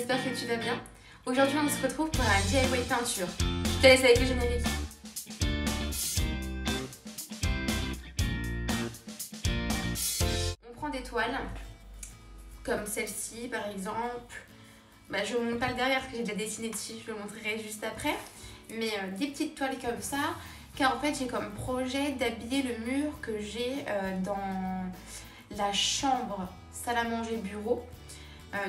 j'espère que tu vas bien. Aujourd'hui on se retrouve pour un DIY peinture. Je te laisse avec le générique. On prend des toiles, comme celle-ci par exemple. Je ne vous montre pas le derrière parce que j'ai déjà dessiné dessus, je le montrerai juste après. Mais des petites toiles comme ça, car en fait j'ai comme projet d'habiller le mur que j'ai dans la chambre salle à manger bureau.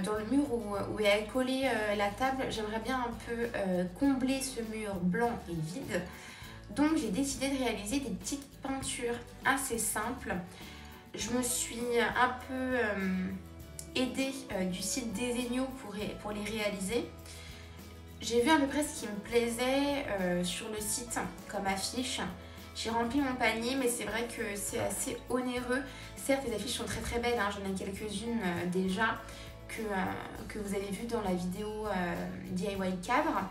Dans le mur où est accolée la table, j'aimerais bien un peu combler ce mur blanc et vide. Donc j'ai décidé de réaliser des petites peintures assez simples. Je me suis un peu aidée du site Desenio pour les réaliser. J'ai vu à peu près ce qui me plaisait sur le site comme affiche. J'ai rempli mon panier, mais c'est vrai que c'est assez onéreux. Certes, les affiches sont très très belles, hein, j'en ai quelques-unes déjà que vous avez vu dans la vidéo DIY cadre.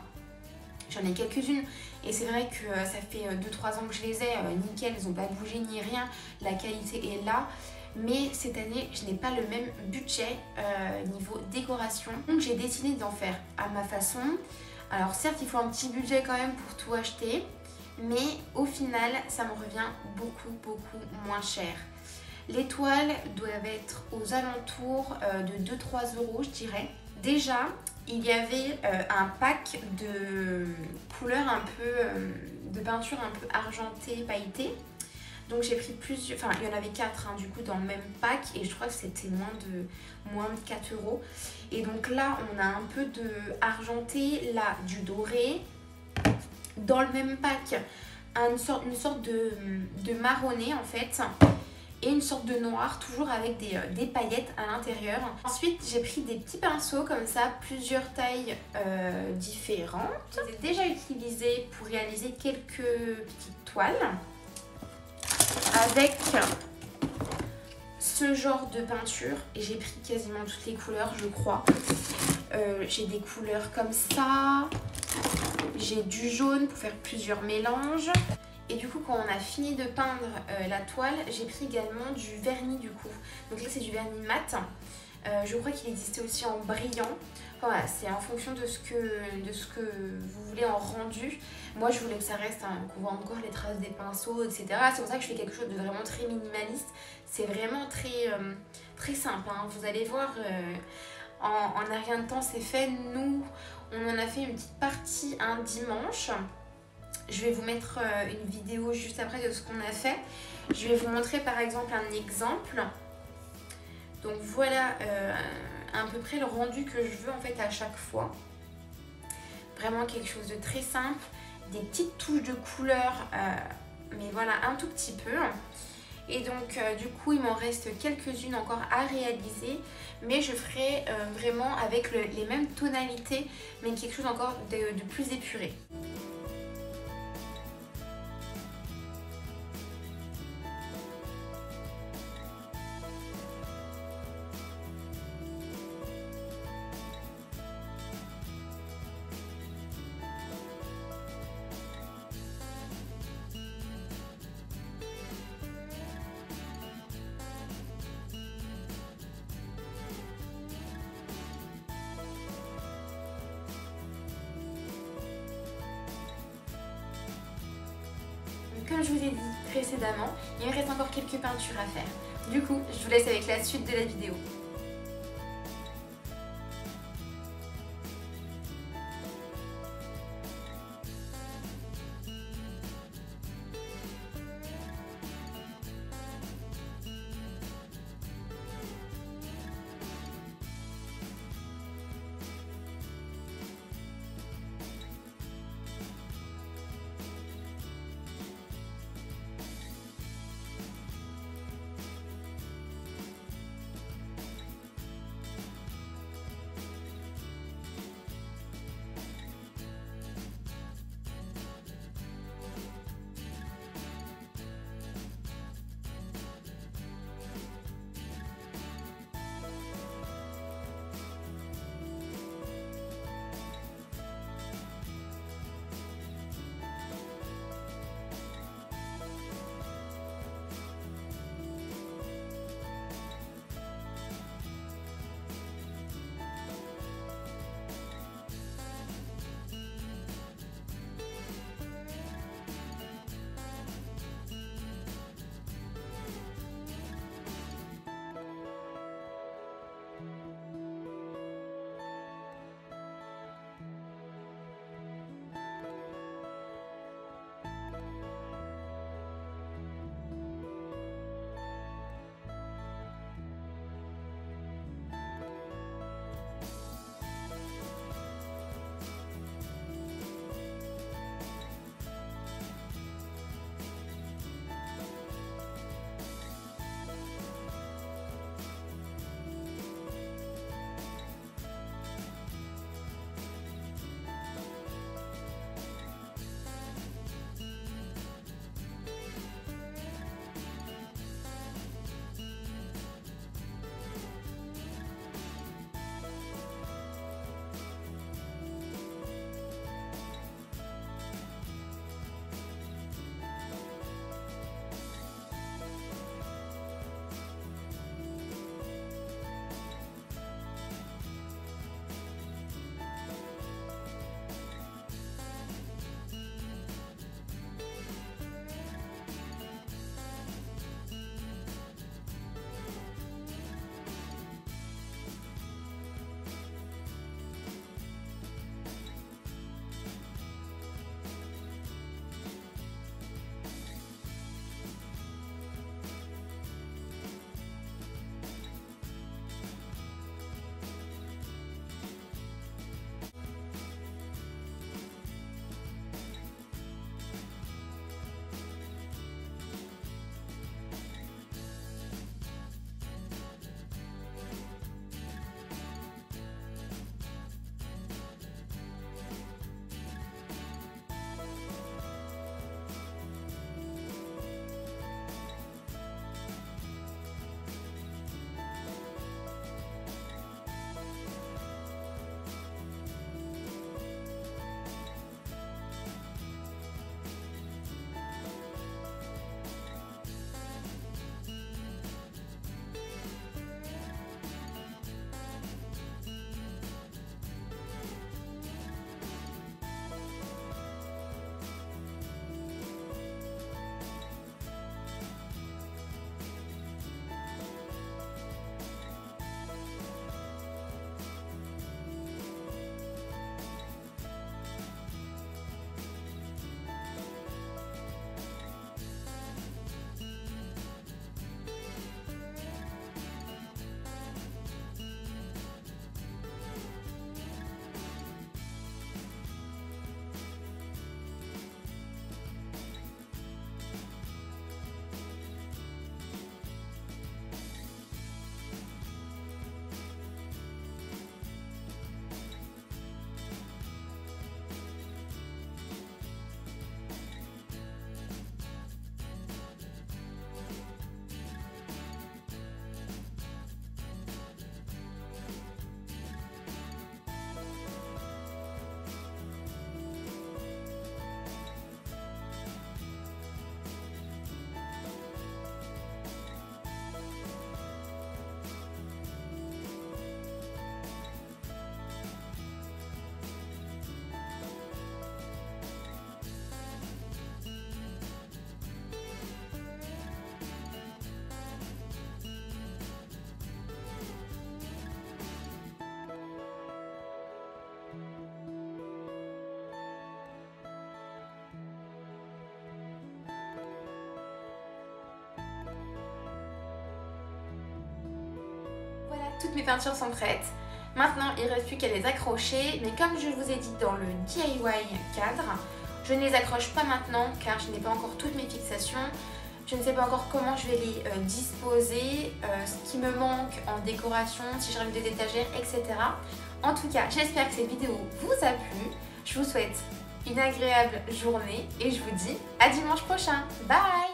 J'en ai quelques-unes et c'est vrai que ça fait 2-3 ans que je les ai, nickel, ils n'ont pas bougé ni rien, la qualité est là. Mais cette année, je n'ai pas le même budget niveau décoration. Donc j'ai décidé d'en faire à ma façon. Alors certes, il faut un petit budget quand même pour tout acheter. Mais au final, ça me revient beaucoup moins cher. Les toiles doivent être aux alentours de 2-3 euros, je dirais. Déjà, il y avait un pack de couleurs un peu, de peinture un peu argentée, pailletée. Donc j'ai pris plusieurs, enfin il y en avait 4 du coup dans le même pack et je crois que c'était moins de 4 euros. Et donc là on a un peu de argenté, là du doré. Dans le même pack, une sorte de marronné en fait. Et une sorte de noir, toujours avec des paillettes à l'intérieur. Ensuite, j'ai pris des petits pinceaux comme ça, plusieurs tailles différentes. Je les ai déjà utilisés pour réaliser quelques petites toiles. Avec ce genre de peinture. Et j'ai pris quasiment toutes les couleurs, je crois. J'ai des couleurs comme ça. J'ai du jaune pour faire plusieurs mélanges. Et du coup, quand on a fini de peindre la toile, j'ai pris également du vernis du coup. Donc là, c'est du vernis mat. Je crois qu'il existait aussi en brillant. Enfin, voilà, c'est en fonction de ce que vous voulez en rendu. Moi, je voulais que ça reste, qu'on voit encore les traces des pinceaux, etc. C'est pour ça que je fais quelque chose de vraiment très minimaliste. C'est vraiment très simple. Vous allez voir, en un rien de temps, c'est fait. Nous, on en a fait une petite partie un dimanche. Je vais vous mettre une vidéo juste après de ce qu'on a fait. Je vais vous montrer par exemple un exemple. Donc voilà à peu près le rendu que je veux en fait à chaque fois. Vraiment quelque chose de très simple. Des petites touches de couleur, mais voilà un tout petit peu. Et donc du coup il m'en reste quelques-unes encore à réaliser. Mais je ferai vraiment avec les mêmes tonalités, mais quelque chose encore de plus épuré. Comme je vous ai dit précédemment, il me reste encore quelques peintures à faire. Du coup, je vous laisse avec la suite de la vidéo. toutes mes peintures sont prêtes. Maintenant, il ne reste plus qu'à les accrocher, mais comme je vous ai dit dans le DIY cadre, je ne les accroche pas maintenant car je n'ai pas encore toutes mes fixations. Je ne sais pas encore comment je vais les disposer, ce qui me manque en décoration, si je rajoute des étagères, etc. En tout cas, j'espère que cette vidéo vous a plu. Je vous souhaite une agréable journée et je vous dis à dimanche prochain. Bye!